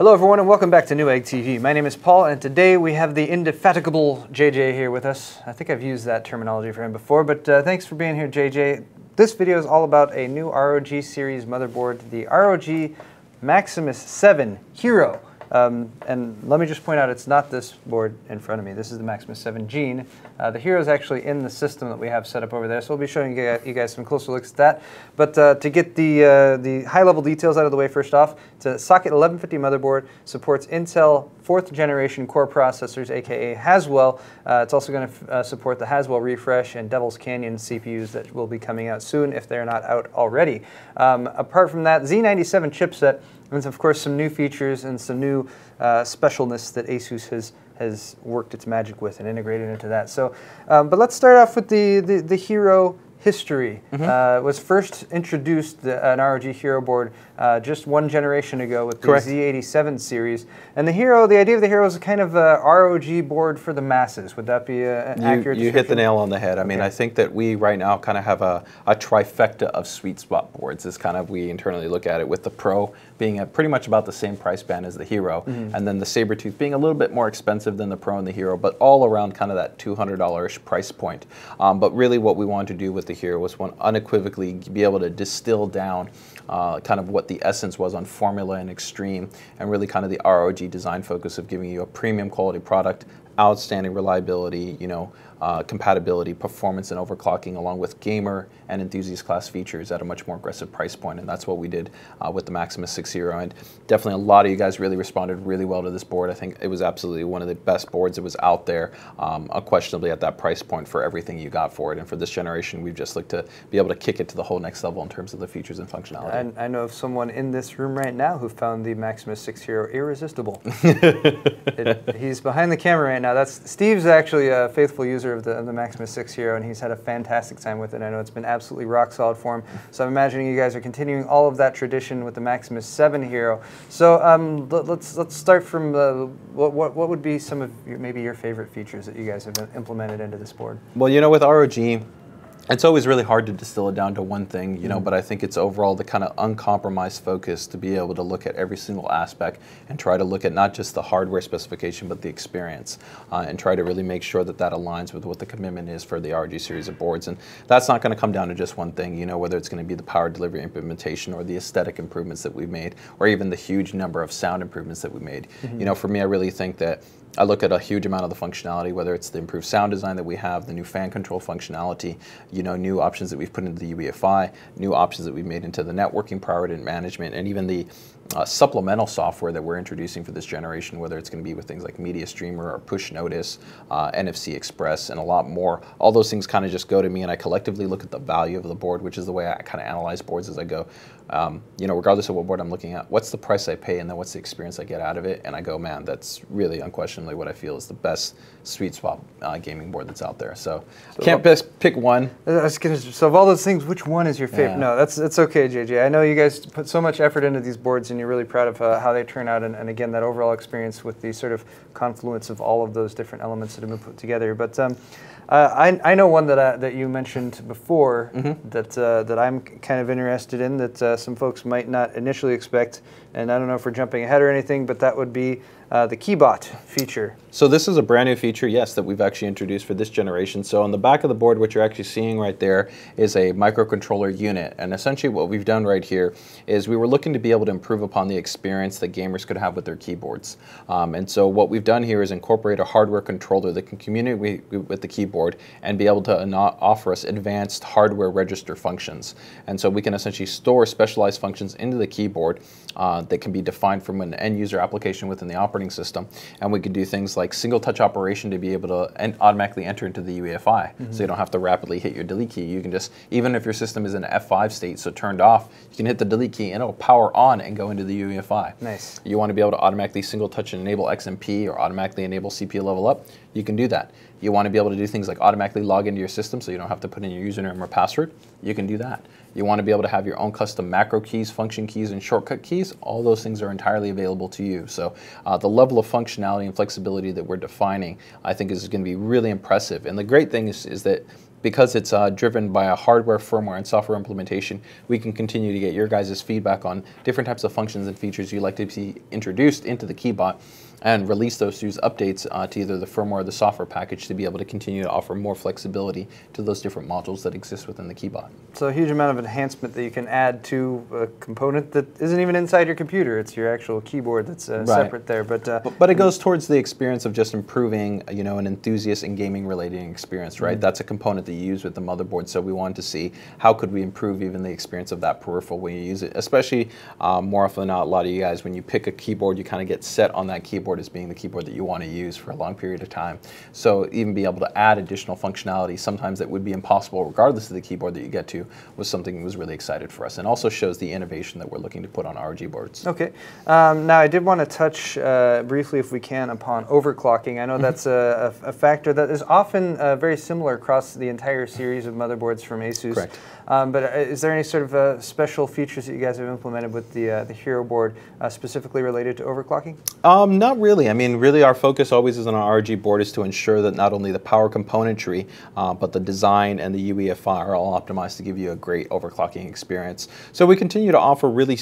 Hello everyone and welcome back to Newegg TV. My name is Paul and today we have the indefatigable JJ here with us. I think I've used that terminology for him before, but thanks for being here, JJ. This video is all about a new ROG series motherboard, the ROG Maximus 7 Hero. And let me just point out, it's not this board in front of me. This is the Maximus 7 Gene. The Hero is actually in the system that we have set up over there, so we'll be showing you guys some closer looks at that. But to get the high-level details out of the way first off, it's a socket 1150 motherboard, supports Intel 4th generation core processors, aka Haswell. It's also going to support the Haswell Refresh and Devil's Canyon CPUs that will be coming out soon if they're not out already. Apart from that, Z97 chipset, and of course some new features and some new specialness that ASUS has worked its magic with and integrated into that. So, but let's start off with the Hero history. It was first introduced, an ROG Hero board, just one generation ago with the Z87 series. And the Hero, the idea of the Hero is a kind of a ROG board for the masses. Would that be an accurate You hit the nail on the head. I mean, I think that we right now kind of have a trifecta of sweet spot boards. Is kind of, we internally look at it, with the Pro being at pretty much about the same price band as the Hero, and then the Sabertooth being a little bit more expensive than the Pro and the Hero, but all around kind of that $200-ish price point. But really what we wanted to do with the Hero was unequivocally be able to distill down kind of what the essence was on Formula and Extreme, and really kind of the ROG design focus of giving you a premium quality product, outstanding reliability, compatibility, performance, and overclocking, along with gamer and enthusiast class features at a much more aggressive price point. And that's what we did with the Maximus 6 Hero. And definitely a lot of you guys really responded really well to this board. I think it was absolutely one of the best boards that was out there, unquestionably at that price point for everything you got for it. And for this generation, we've just looked to be able to kick it to the whole next level in terms of the features and functionality. And I know of someone in this room right now who found the Maximus 6 Hero irresistible. He's behind the camera right now. Steve's actually a faithful user of the Maximus 6 Hero, and he's had a fantastic time with it. I know it's been absolutely rock solid for him. So I'm imagining you guys are continuing all of that tradition with the Maximus 7 Hero. So let's start from what would be some of maybe your favorite features that you guys have implemented into this board? Well, with ROG, it's always really hard to distill it down to one thing, but I think it's overall the kind of uncompromised focus to be able to look at every single aspect and try to look at not just the hardware specification, but the experience, and try to really make sure that that aligns with what the commitment is for the ROG series of boards. And that's not going to come down to just one thing, whether it's going to be the power delivery implementation or the aesthetic improvements that we've made, or even the huge number of sound improvements that we made. For me, I really think that I look at a huge amount of the functionality, whether it's the improved sound design that we have, the new fan control functionality, new options that we've put into the UEFI, new options that we've made into the networking priority management, and even the supplemental software that we're introducing for this generation, whether it's going to be with things like Media Streamer or Push Notice, NFC Express, and a lot more. All those things kind of just go to me, and I collectively look at the value of the board, which is the way I kind of analyze boards as I go. Regardless of what board I'm looking at, what's the price I pay, and then what's the experience I get out of it, and I go, man, that's really unquestionably what I feel is the best sweet spot gaming board that's out there. So can't pick one. So of all those things, which one is your favorite? Yeah. No, that's okay, JJ. I know you guys put so much effort into these boards, and you're really proud of how they turn out, and again, that overall experience with the sort of confluence of all of those different elements that have been put together. But I know one that you mentioned before that I'm kind of interested in, that some folks might not initially expect, and I don't know if we're jumping ahead or anything, but that would be the Keybot feature. So this is a brand new feature, yes, that we've actually introduced for this generation. So on the back of the board, what you're actually seeing right there is a microcontroller unit. And essentially what we've done right here is we were looking to be able to improve upon the experience that gamers could have with their keyboards. And so what we've done here is incorporate a hardware controller that can communicate with the keyboard and be able to offer us advanced hardware register functions. And so we can essentially store specialized functions into the keyboard that can be defined from an end user application within the operating system. And we could do things like single touch operation to be able to automatically enter into the UEFI. So you don't have to rapidly hit your delete key. You can just, even if your system is in F5 state, so turned off, you can hit the delete key and it'll power on and go into the UEFI. Nice. You want to be able to automatically single touch and enable XMP or automatically enable CPU level up, you can do that. You want to be able to do things like automatically log into your system so you don't have to put in your username or password, you can do that. You want to be able to have your own custom macro keys, function keys, and shortcut keys. All those things are entirely available to you. So the level of functionality and flexibility that we're defining, I think, is going to be really impressive. And the great thing is that because it's driven by a hardware, firmware, and software implementation, we can continue to get your guys' feedback on different types of functions and features you'd like to see introduced into the keybot, and release those through updates to either the firmware or the software package to be able to continue to offer more flexibility to those different modules that exist within the keybot. So a huge amount of enhancement that you can add to a component that isn't even inside your computer. It's your actual keyboard that's separate there. But it goes towards the experience of just improving, you know, an enthusiast and gaming related experience, right? That's a component that you use with the motherboard. So we wanted to see how could we improve even the experience of that peripheral when you use it, especially more often than not, a lot of you guys, when you pick a keyboard, you kind of get set on that keyboard as being the keyboard that you want to use for a long period of time. So even be able to add additional functionality, sometimes that would be impossible regardless of the keyboard that you get to, was something that was really excited for us, and also shows the innovation that we're looking to put on ROG boards. Okay. Now I did want to touch briefly, if we can, upon overclocking. I know that's a factor that is often very similar across the entire series of motherboards from ASUS. Correct. But is there any sort of special features that you guys have implemented with the Hero board specifically related to overclocking? Not really. I mean, really our focus always is on our RG board is to ensure that not only the power componentry, but the design and the UEFI are all optimized to give you a great overclocking experience. So we continue to offer really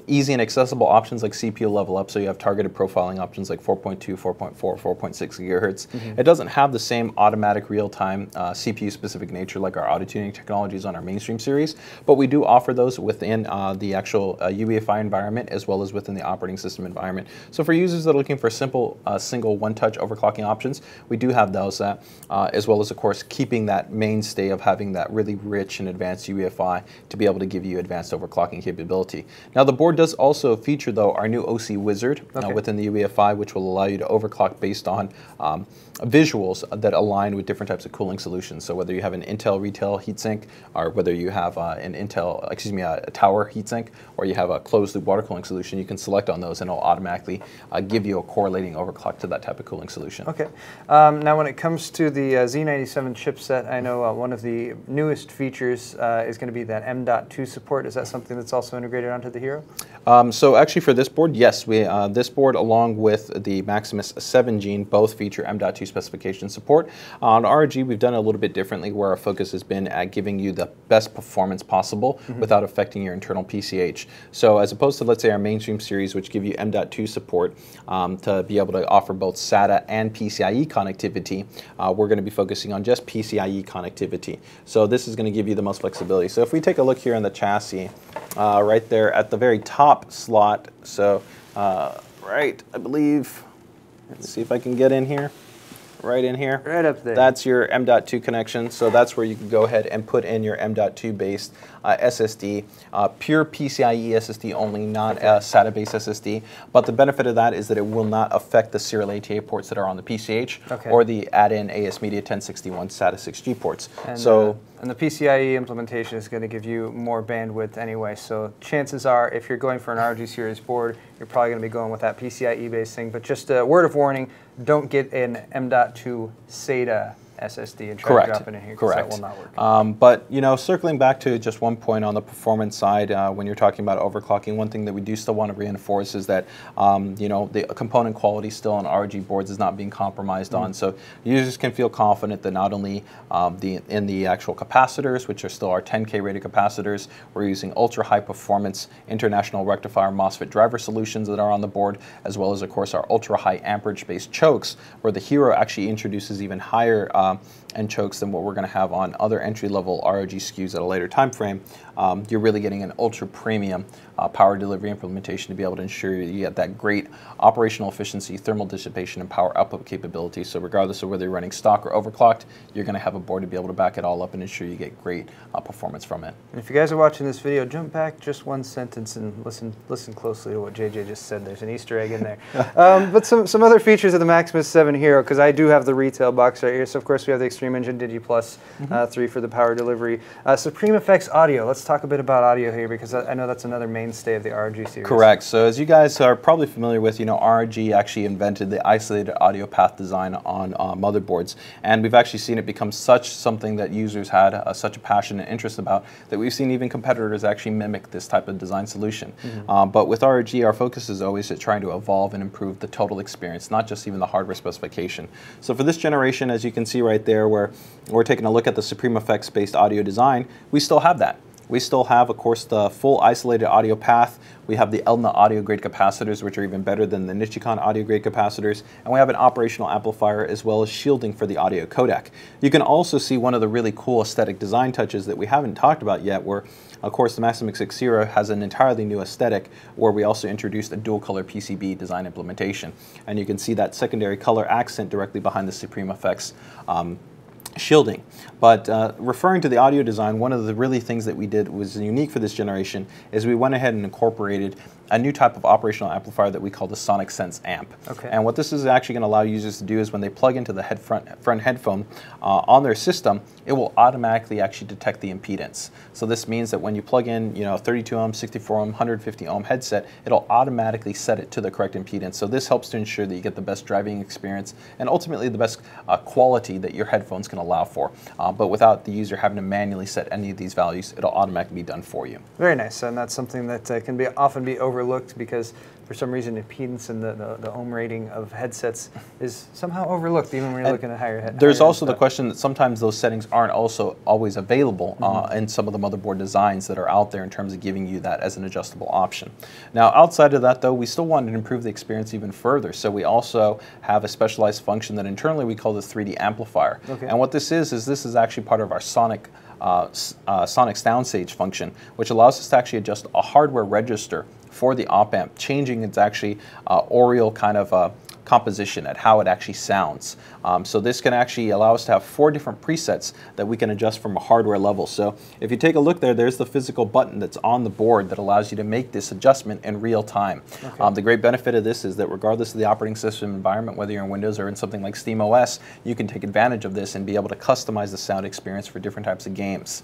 easy and accessible options like CPU level up, so you have targeted profiling options like 4.2, 4.4, 4.6 gigahertz. It doesn't have the same automatic real-time CPU specific nature like our auto tuning technologies on our mainstream series, but we do offer those within the actual UEFI environment as well as within the operating system environment. So for users that are looking for simple single one-touch overclocking options, we do have those as well as of course keeping that mainstay of having that really rich and advanced UEFI to be able to give you advanced overclocking capability. Now the board does also feature though our new OC Wizard within the UEFI, which will allow you to overclock based on visuals that align with different types of cooling solutions. So whether you have an Intel retail heatsink, or whether you have a tower heatsink, or you have a closed loop water cooling solution, you can select on those and it'll automatically give you a correlating overclock to that type of cooling solution. Okay. Now when it comes to the Z97 chipset, I know one of the newest features is going to be that M.2 support. Is that something that's also integrated onto the Hero? So actually for this board, yes, this board along with the Maximus 7 gene both feature M.2 specification support. On ROG, we've done it a little bit differently, where our focus has been at giving you the best performance possible without affecting your internal PCH. So as opposed to, let's say, our mainstream series, which give you M.2 support to be able to offer both SATA and PCIe connectivity, we're going to be focusing on just PCIe connectivity. So this is going to give you the most flexibility. So if we take a look here on the chassis, right there at the very top slot, so right, I believe, let's see if I can get in here. Right in here. Right up there. That's your M.2 connection. So that's where you can go ahead and put in your M.2 based SSD, pure PCIe SSD only, not a SATA based SSD. But the benefit of that is that it will not affect the serial ATA ports that are on the PCH or the add-in AS Media 1061 SATA 6G ports. And the PCIe implementation is going to give you more bandwidth anyway, so chances are if you're going for an ROG series board, you're probably going to be going with that PCIe based thing. But just a word of warning, don't get an M.2 SATA SSD and try to drop it in here, because that will not work. But you know, circling back to just one point on the performance side, when you're talking about overclocking, one thing that we do still want to reinforce is that you know, the component quality still on ROG boards is not being compromised on. So users can feel confident that not only in the actual capacitors, which are still our 10K rated capacitors, we're using ultra high performance international rectifier MOSFET driver solutions that are on the board, as well as of course our ultra high amperage based chokes, where the Hero actually introduces even higher and chokes than what we're going to have on other entry-level ROG SKUs at a later time frame. You're really getting an ultra premium power delivery implementation to be able to ensure you get that great operational efficiency, thermal dissipation, and power output capability. So regardless of whether you're running stock or overclocked, you're going to have a board to be able to back it all up and ensure you get great performance from it. And if you guys are watching this video, jump back just one sentence and listen closely to what JJ just said. There's an Easter egg in there. But some other features of the Maximus 7 Hero, because I do have the retail box right here. So of course we have the Extreme Engine Digi Plus 3 for the power delivery. Supreme Effects Audio. Let's talk a bit about audio here, because I know that's another mainstay of the ROG series. Correct. So as you guys are probably familiar with, you know, ROG actually invented the isolated audio path design on motherboards, and we've actually seen it become something that users had such a passion and interest about that we've seen even competitors actually mimic this type of design solution. But with ROG, our focus is always at trying to evolve and improve the total experience, not just even the hardware specification. So for this generation, as you can see right there, where we're taking a look at the Supreme Effects-based audio design, we still have that. We still have, of course, the full isolated audio path. We have the Eldna audio grade capacitors, which are even better than the Nichicon audio grade capacitors. And we have an operational amplifier as well as shielding for the audio codec. You can also see one of the really cool aesthetic design touches that we haven't talked about yet, where, of course, the Maximus X0 has an entirely new aesthetic, where we also introduced a dual color PCB design implementation. And you can see that secondary color accent directly behind the Supreme Effects shielding. But referring to the audio design, one of the really things that we did was unique for this generation is we went ahead and incorporated a new type of operational amplifier that we call the Sonic Sense amp. Okay. And what this is actually going to allow users to do is when they plug into the front headphone on their system, it will automatically actually detect the impedance. So this means that when you plug in, 32 ohm, 64 ohm, 150 ohm headset, it'll automatically set it to the correct impedance. So this helps to ensure that you get the best driving experience and ultimately the best quality that your headphones can allow for. But without the user having to manually set any of these values, it'll automatically be done for you. Very nice, and that's something that can often be overlooked because for some reason impedance and the ohm rating of headsets is somehow overlooked even when you're looking at higher head. There's also the question that sometimes those settings aren't also always available in some of the motherboard designs that are out there in terms of giving you that as an adjustable option. Now outside of that though, we still wanted to improve the experience even further, so we also have a specialized function that internally we call the 3D amplifier. Okay. And what this is actually part of our Sonic soundstage function, which allows us to actually adjust a hardware register for the op amp, changing its actually aural kind of composition at how it actually sounds. So this can actually allow us to have 4 different presets that we can adjust from a hardware level. So if you take a look there, there's the physical button that's on the board that allows you to make this adjustment in real time. Okay. The great benefit of this is that regardless of the operating system environment, whether you're in Windows or in something like SteamOS, you can take advantage of this and be able to customize the sound experience for different types of games.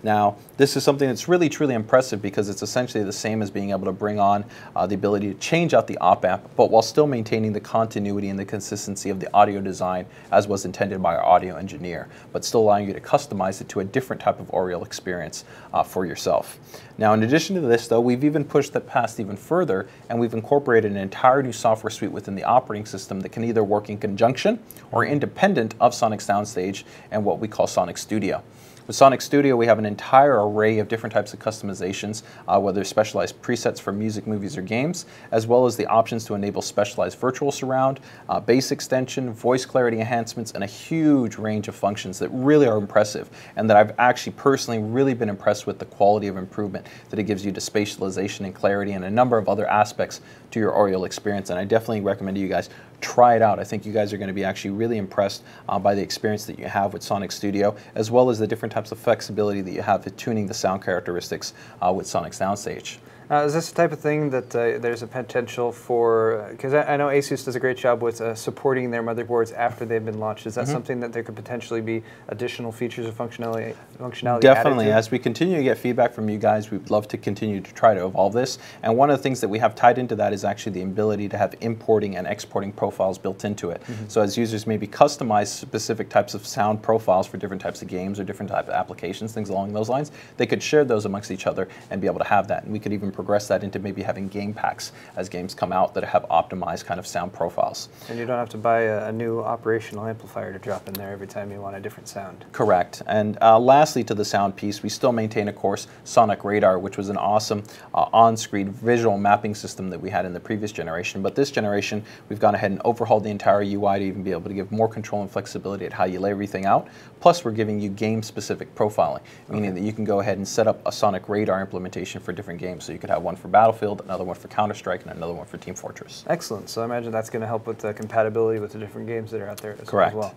Now, this is something that's really, truly impressive because it's essentially the same as being able to bring on the ability to change out the op amp, but while still maintaining the continuity and the consistency of the audio design as was intended by our audio engineer, but still allowing you to customize it to a different type of aural experience for yourself. Now, in addition to this, though, we've even pushed that past even further, and we've incorporated an entire new software suite within the operating system that can either work in conjunction or independent of Sonic Soundstage and what we call Sonic Studio. With Sonic Studio, we have an entire array of different types of customizations, whether specialized presets for music, movies, or games, as well as the options to enable specialized virtual surround, bass extension, voice clarity enhancements, and a huge range of functions that really are impressive, and that I've actually personally really been impressed with the quality of improvement that it gives you to spatialization and clarity and a number of other aspects to your aural experience. And I definitely recommend you guys try it out. I think you guys are going to be actually really impressed by the experience that you have with Sonic Studio, as well as the different types of flexibility that you have to tuning the sound characteristics with Sonic Soundstage. Is this the type of thing that there's a potential for, because I know ASUS does a great job with supporting their motherboards after they've been launched. Is that something that there could potentially be additional features or functionality Definitely. added to? As we continue to get feedback from you guys, we'd love to continue to try to evolve this. And one of the things that we have tied into that is actually the ability to have importing and exporting profiles built into it. So as users maybe customize specific types of sound profiles for different types of games or different types of applications, things along those lines, they could share those amongst each other and be able to have that. And we could even progress that into maybe having game packs as games come out that have optimized kind of sound profiles. And you don't have to buy a new operational amplifier to drop in there every time you want a different sound. Correct. And lastly, to the sound piece, we still maintain, of course, Sonic Radar, which was an awesome on-screen visual mapping system that we had in the previous generation. But this generation, we've gone ahead and overhauled the entire UI to even be able to give more control and flexibility at how you lay everything out. Plus, we're giving you game-specific profiling, meaning that you can go ahead and set up a Sonic Radar implementation for different games. So you could have one for Battlefield, another one for Counter-Strike, and another one for Team Fortress. Excellent. So I imagine that's going to help with the compatibility with the different games that are out there as Correct. well.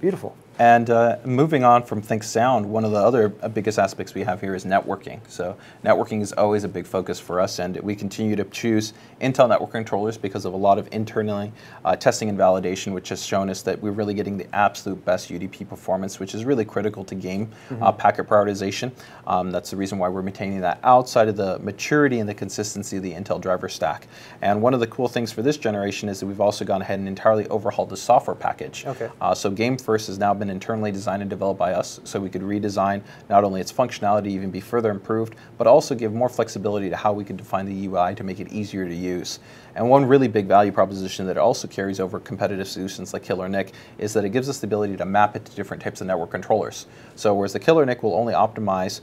Beautiful. And moving on from Think Sound, one of the other biggest aspects we have here is networking. So networking is always a big focus for us, and we continue to choose Intel network controllers because of a lot of internally testing and validation, which has shown us that we're really getting the absolute best UDP performance, which is really critical to game packet prioritization. That's the reason why we're maintaining that outside of the maturity and the consistency of the Intel driver stack. And one of the cool things for this generation is that we've also gone ahead and entirely overhauled the software package. Okay. So Game First has now been been internally designed and developed by us, so we could redesign not only its functionality, even be further improved, but also give more flexibility to how we can define the UI to make it easier to use. And one really big value proposition that it also carries over competitive solutions like Killer NIC is that it gives us the ability to map it to different types of network controllers. So whereas the Killer NIC will only optimize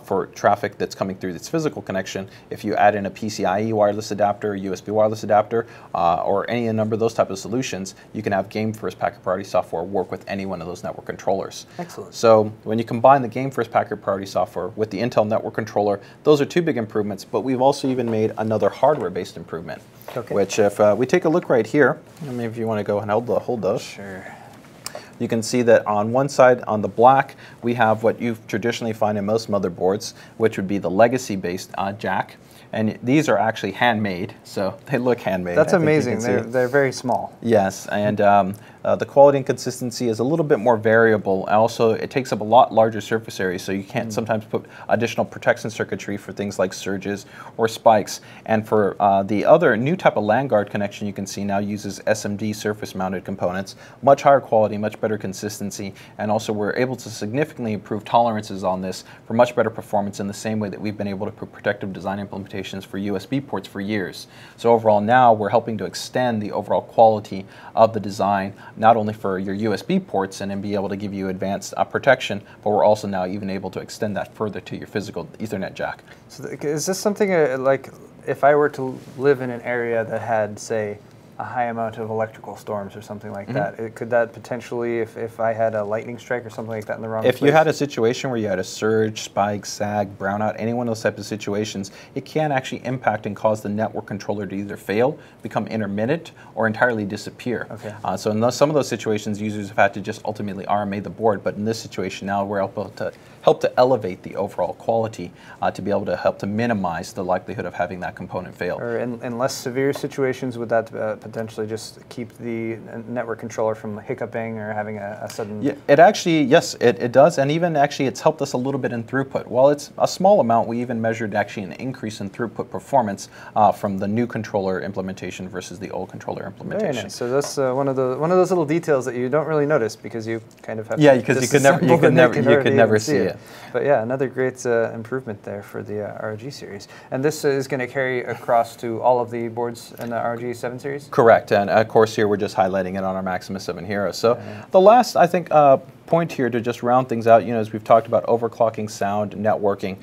for traffic that's coming through its physical connection, if you add in a PCIe wireless adapter, USB wireless adapter, or any number of those type of solutions, you can have game first packet priority software work with any one of those network controllers. Excellent. So when you combine the game first packet priority software with the Intel network controller, those are two big improvements, but we've also even made another hardware-based improvement. Okay. Which if we take a look right here, maybe if you want to go and hold those. Sure. You can see that on one side, on the black, we have what you traditionally find in most motherboards, which would be the legacy-based jack. And these are actually handmade, so they look handmade. That's amazing. They're very small. Yes, and the quality and consistency is a little bit more variable. Also, it takes up a lot larger surface area, so you can't sometimes put additional protection circuitry for things like surges or spikes. And for the other new type of LAN guard connection you can see now uses SMD surface-mounted components, much higher quality, much better consistency, and also we're able to significantly improve tolerances on this for much better performance in the same way that we've been able to put protective design implementations for USB ports for years. So overall now we're helping to extend the overall quality of the design, not only for your USB ports and then be able to give you advanced protection, but we're also now even able to extend that further to your physical Ethernet jack. So is this something like if I were to live in an area that had, say, a high amount of electrical storms or something like that, could that potentially, if I had a lightning strike or something like that in the wrong place? If you had a situation where you had a surge, spike, sag, brownout, any one of those types of situations, it can actually impact and cause the network controller to either fail, become intermittent, or entirely disappear. Okay. So in some of those situations, users have had to just ultimately RMA the board, but in this situation now, we're able to help to elevate the overall quality to be able to help to minimize the likelihood of having that component fail. Or in less severe situations, would that potentially just keep the network controller from hiccuping or having a sudden... Yeah, it actually, yes, it does, and even actually it's helped us a little bit in throughput. While it's a small amount, we even measured actually an increase in throughput performance from the new controller implementation versus the old controller implementation. Very nice. So that's one of those little details that you don't really notice because you kind of have to because you could never see it. But yeah, another great improvement there for the ROG series. And this is going to carry across to all of the boards in the ROG 7 series? Correct, and of course here we're just highlighting it on our Maximus 7 Hero. So the last, I think, point here to just round things out, as we've talked about overclocking, sound, networking,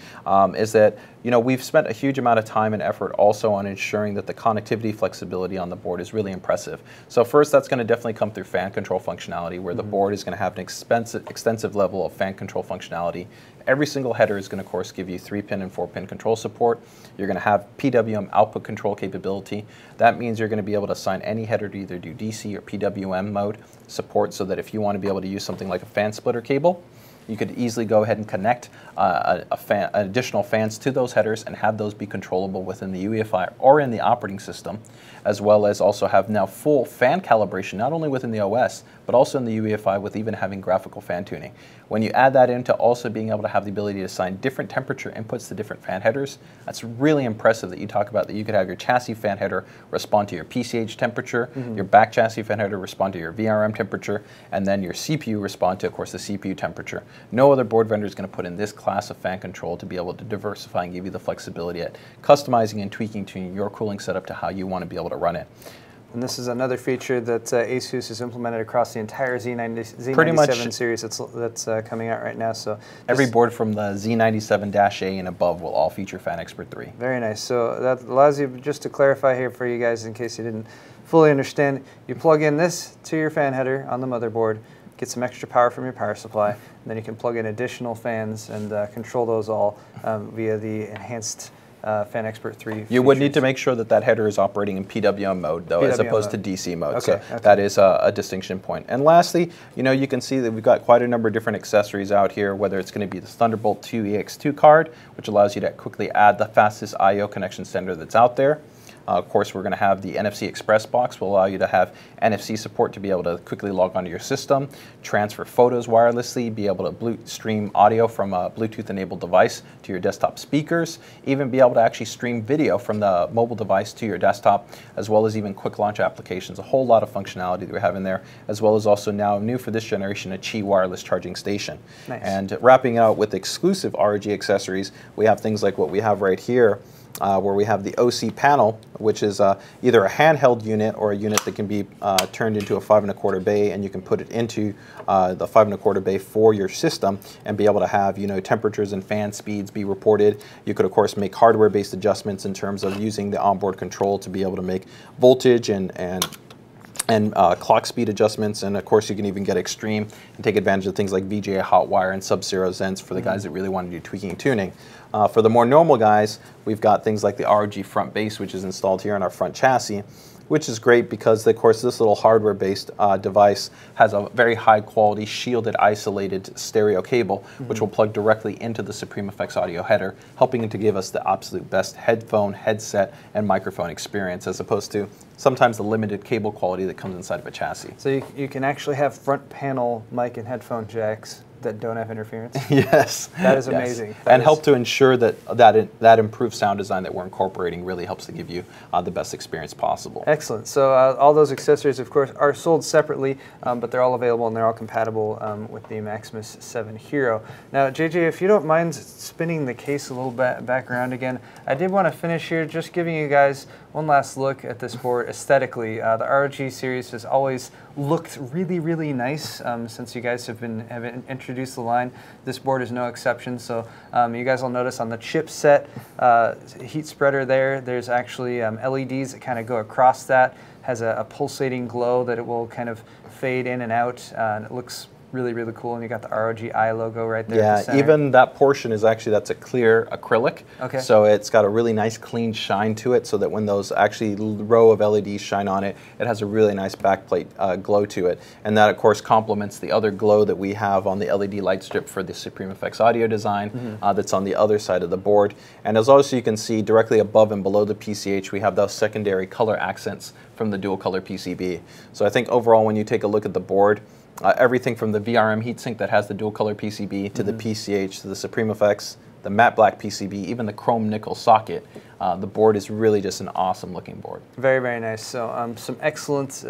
is that we've spent a huge amount of time and effort also on ensuring that the connectivity flexibility on the board is really impressive. So first, that's going to definitely come through fan control functionality, where the board is going to have an extensive level of fan control functionality. Every single header is going to, of course, give you 3-pin and 4-pin control support. You're going to have PWM output control capability. That means you're going to be able to assign any header to either do DC or PWM mode support, so that if you want to be able to use something like a fan splitter cable, you could easily go ahead and connect additional fans to those headers and have those be controllable within the UEFI or in the operating system, as well as also have now full fan calibration, not only within the OS, but also in the UEFI with even having graphical fan tuning. When you add that into also being able to have the ability to assign different temperature inputs to different fan headers, that's really impressive that you talk about that you could have your chassis fan header respond to your PCH temperature, your back chassis fan header respond to your VRM temperature, and then your CPU respond to, of course, the CPU temperature. No other board vendor is going to put in this class of fan control to be able to diversify and give you the flexibility at customizing and tweaking to your cooling setup to how you want to be able to run it. And this is another feature that ASUS has implemented across the entire Z97 series that's coming out right now. So every board from the Z97-A and above will all feature Fan Expert 3. Very nice. So that allows you, just to clarify here for you guys in case you didn't fully understand, you plug in this to your fan header on the motherboard, get some extra power from your power supply, and then you can plug in additional fans and control those all via the enhanced Fan Expert 3 You would need to make sure that that header is operating in PWM mode, though, as opposed to DC mode. Okay, so that is a distinction point. And lastly, you can see that we've got quite a number of different accessories out here, whether it's going to be the Thunderbolt 2 EX2 card, which allows you to quickly add the fastest I/O connection standard that's out there. Of course, we're going to have the NFC Express box will allow you to have NFC support to be able to quickly log onto your system, transfer photos wirelessly, be able to stream audio from a Bluetooth-enabled device to your desktop speakers, even be able to actually stream video from the mobile device to your desktop, as well as even quick launch applications. A whole lot of functionality that we have in there, as well as also now new for this generation, a Qi wireless charging station. Nice. And wrapping out with exclusive ROG accessories, we have things like what we have right here, where we have the OC panel, which is either a handheld unit or a unit that can be turned into a 5 1/4 bay, and you can put it into the 5 1/4 bay for your system and be able to have, you know, temperatures and fan speeds be reported. You could of course make hardware-based adjustments in terms of using the onboard control to be able to make voltage and clock speed adjustments, and of course you can even get extreme and take advantage of things like VGA hot wire and sub-zero Zens for the guys that really want to do tweaking and tuning. For the more normal guys, we've got things like the ROG front base, which is installed here on our front chassis, which is great because, of course, this little hardware-based device has a very high-quality, shielded, isolated stereo cable, which will plug directly into the Supreme Effects audio header, helping it to give us the absolute best headphone, headset, and microphone experience, as opposed to sometimes the limited cable quality that comes inside of a chassis. So you can actually have front panel mic and headphone jacks that don't have interference? Yes. That is amazing. Yes. And help to ensure that improved sound design that we're incorporating really helps to give you the best experience possible. Excellent. So all those accessories, of course, are sold separately, but they're all available and they're all compatible with the Maximus 7 Hero. Now, JJ, if you don't mind spinning the case a little bit back around again, I did want to finish here just giving you guys one last look at this board aesthetically. The ROG series has always looked really, really nice since you guys have introduced the line. This board is no exception. So you guys will notice on the chipset heat spreader there's actually LEDs that kind of go across that. Has a pulsating glow that it will kind of fade in and out, and it looks really, really cool. And you got the ROG I logo right there. Yeah, even that portion is actually, that's a clear acrylic. Okay. So it's got a really nice clean shine to it, so that when those actually row of LEDs shine on it, it has a really nice backplate glow to it. And that of course complements the other glow that we have on the LED light strip for the Supreme Effects audio design that's on the other side of the board. And as also you can see directly above and below the PCH, we have those secondary color accents from the dual color PCB. So I think overall when you take a look at the board, everything from the VRM heatsink that has the dual color PCB to the PCH to the Supreme Effects, the matte black PCB, even the chrome nickel socket, the board is really just an awesome looking board. Very, very nice. So some excellent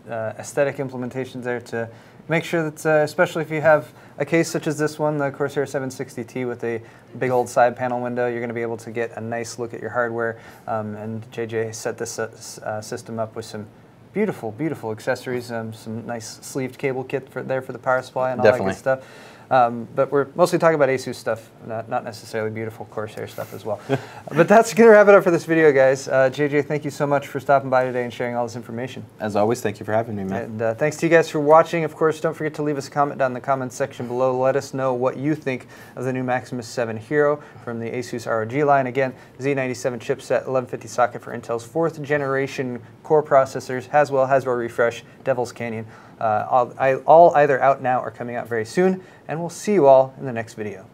aesthetic implementations there to make sure that, especially if you have a case such as this one, the Corsair 760T with a big old side panel window, you're going to be able to get a nice look at your hardware. And JJ set this system up with some beautiful, beautiful accessories, some nice sleeved cable kit for the power supply and all that good stuff. But we're mostly talking about ASUS stuff, not necessarily beautiful Corsair stuff as well. But that's going to wrap it up for this video, guys. JJ, thank you so much for stopping by today and sharing all this information. As always, thank you for having me, man. And thanks to you guys for watching. Of course, don't forget to leave us a comment down in the comments section below. Let us know what you think of the new Maximus 7 Hero from the ASUS ROG line. Again, Z97 chipset, 1150 socket for Intel's 4th generation core processors, Haswell refresh, Devil's Canyon. All either out now or coming out very soon, and we'll see you all in the next video.